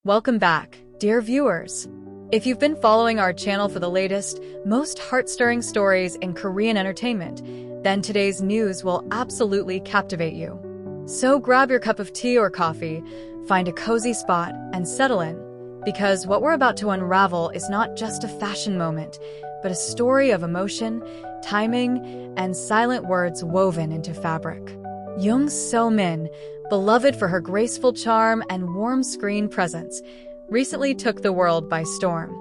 Welcome back, dear viewers. If you've been following our channel for the latest, most heart-stirring stories in Korean entertainment, then today's news will absolutely captivate you. So grab your cup of tea or coffee, find a cozy spot, and settle in, because what we're about to unravel is not just a fashion moment, but a story of emotion, timing, and silent words woven into fabric. Jung So Min, beloved for her graceful charm and warm screen presence, recently took the world by storm.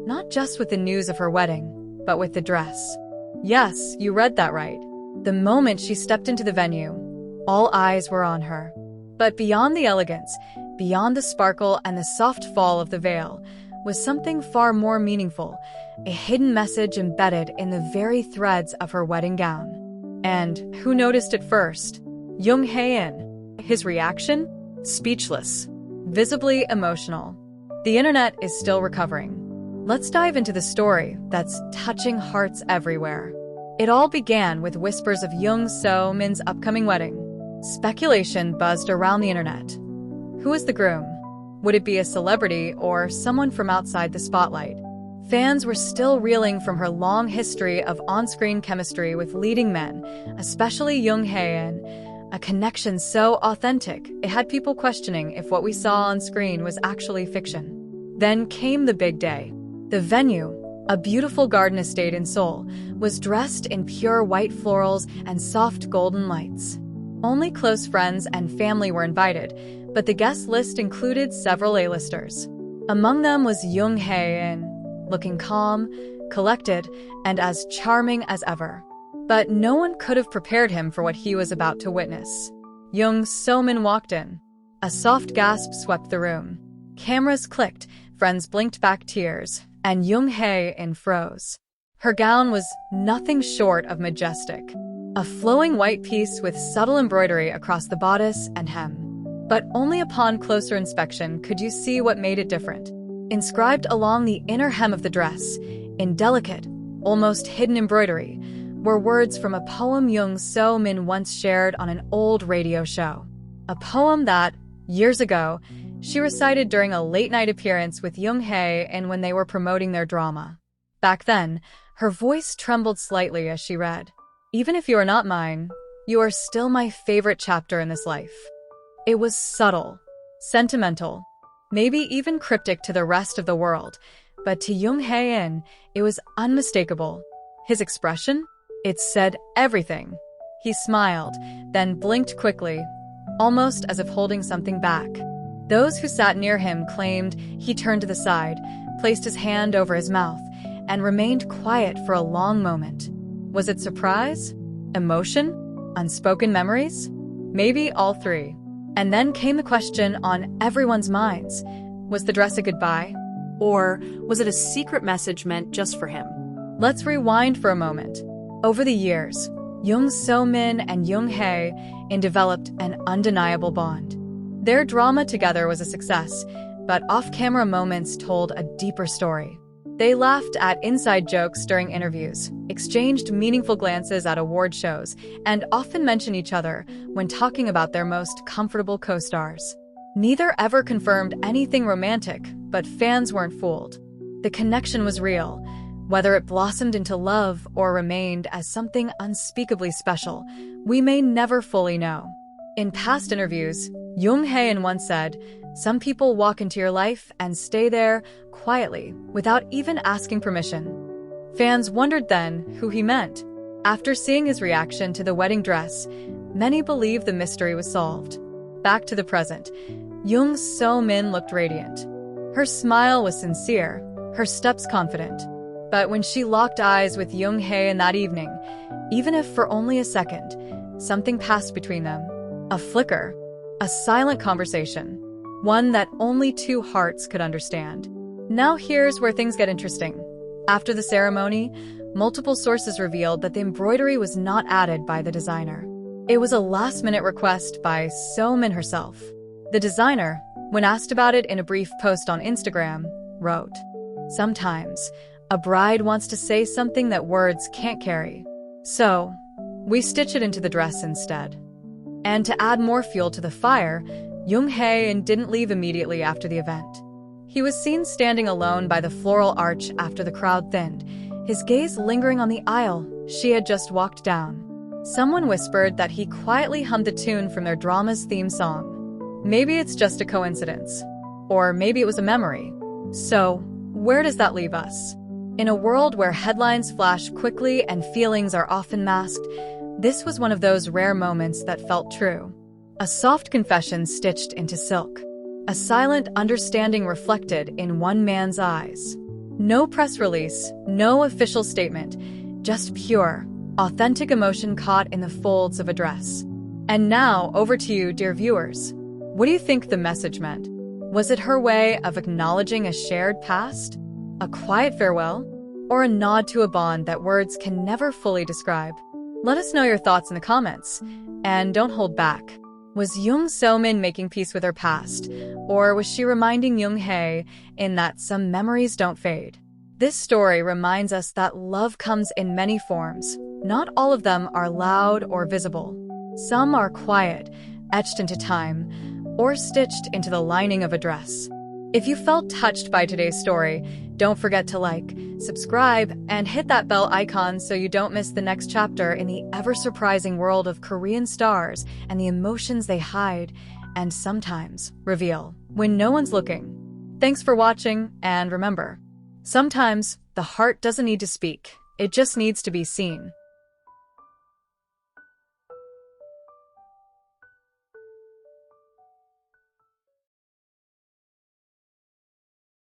Not just with the news of her wedding, but with the dress. Yes, you read that right. The moment she stepped into the venue, all eyes were on her. But beyond the elegance, beyond the sparkle and the soft fall of the veil, was something far more meaningful, a hidden message embedded in the very threads of her wedding gown. And who noticed it first? Jung Hae In. His reaction? Speechless. Visibly emotional. The internet is still recovering. Let's dive into the story that's touching hearts everywhere. It all began with whispers of Jung So Min's upcoming wedding. Speculation buzzed around the internet. Who was the groom? Would it be a celebrity or someone from outside the spotlight? Fans were still reeling from her long history of on-screen chemistry with leading men, especially Jung Hae In. A connection so authentic, it had people questioning if what we saw on screen was actually fiction. Then came the big day. The venue, a beautiful garden estate in Seoul, was dressed in pure white florals and soft golden lights. Only close friends and family were invited, but the guest list included several A-listers. Among them was Jung Hae In, looking calm, collected, and as charming as ever. But no one could have prepared him for what he was about to witness. Jung So Min walked in. A soft gasp swept the room. Cameras clicked, friends blinked back tears, and Jung Hae In froze. Her gown was nothing short of majestic. A flowing white piece with subtle embroidery across the bodice and hem. But only upon closer inspection could you see what made it different. Inscribed along the inner hem of the dress, in delicate, almost hidden embroidery, were words from a poem Jung So Min once shared on an old radio show. A poem that, years ago, she recited during a late-night appearance with Jung Hae In when they were promoting their drama. Back then, her voice trembled slightly as she read, "Even if you are not mine, you are still my favorite chapter in this life." It was subtle, sentimental, maybe even cryptic to the rest of the world, but to Jung Hae In, it was unmistakable. His expression? It said everything. He smiled, then blinked quickly, almost as if holding something back. Those who sat near him claimed he turned to the side, placed his hand over his mouth, and remained quiet for a long moment. Was it surprise? Emotion? Unspoken memories? Maybe all three. And then came the question on everyone's minds. Was the dress a goodbye? Or was it a secret message meant just for him? Let's rewind for a moment. Over the years, Jung So Min and Jung Hae In developed an undeniable bond. Their drama together was a success, but off-camera moments told a deeper story. They laughed at inside jokes during interviews, exchanged meaningful glances at award shows, and often mentioned each other when talking about their most comfortable co-stars. Neither ever confirmed anything romantic, but fans weren't fooled. The connection was real. Whether it blossomed into love or remained as something unspeakably special, we may never fully know. In past interviews, Jung Hae In once said, "Some people walk into your life and stay there quietly, without even asking permission." Fans wondered then who he meant. After seeing his reaction to the wedding dress, many believed the mystery was solved. Back to the present, Jung So Min looked radiant. Her smile was sincere, her steps confident. But when she locked eyes with Jung Hae In that evening, even if for only a second, something passed between them. A flicker, a silent conversation, one that only two hearts could understand. Now here's where things get interesting. After the ceremony, multiple sources revealed that the embroidery was not added by the designer. It was a last-minute request by So Min herself. The designer, when asked about it in a brief post on Instagram, wrote, "Sometimes, a bride wants to say something that words can't carry. So, we stitch it into the dress instead." And to add more fuel to the fire, Jung Hae In didn't leave immediately after the event. He was seen standing alone by the floral arch after the crowd thinned, his gaze lingering on the aisle she had just walked down. Someone whispered that he quietly hummed the tune from their drama's theme song. Maybe it's just a coincidence. Or maybe it was a memory. So, where does that leave us? In a world where headlines flash quickly and feelings are often masked, this was one of those rare moments that felt true. A soft confession stitched into silk. A silent understanding reflected in one man's eyes. No press release, no official statement, just pure, authentic emotion caught in the folds of a dress. And now, over to you, dear viewers. What do you think the message meant? Was it her way of acknowledging a shared past? A quiet farewell? Or a nod to a bond that words can never fully describe? Let us know your thoughts in the comments. And don't hold back. Was Jung So Min making peace with her past? Or was she reminding Jung Hae In that some memories don't fade? This story reminds us that love comes in many forms. Not all of them are loud or visible. Some are quiet, etched into time, or stitched into the lining of a dress. If you felt touched by today's story, don't forget to like, subscribe, and hit that bell icon so you don't miss the next chapter in the ever-surprising world of Korean stars and the emotions they hide and sometimes reveal when no one's looking. Thanks for watching, and remember, sometimes the heart doesn't need to speak, it just needs to be seen.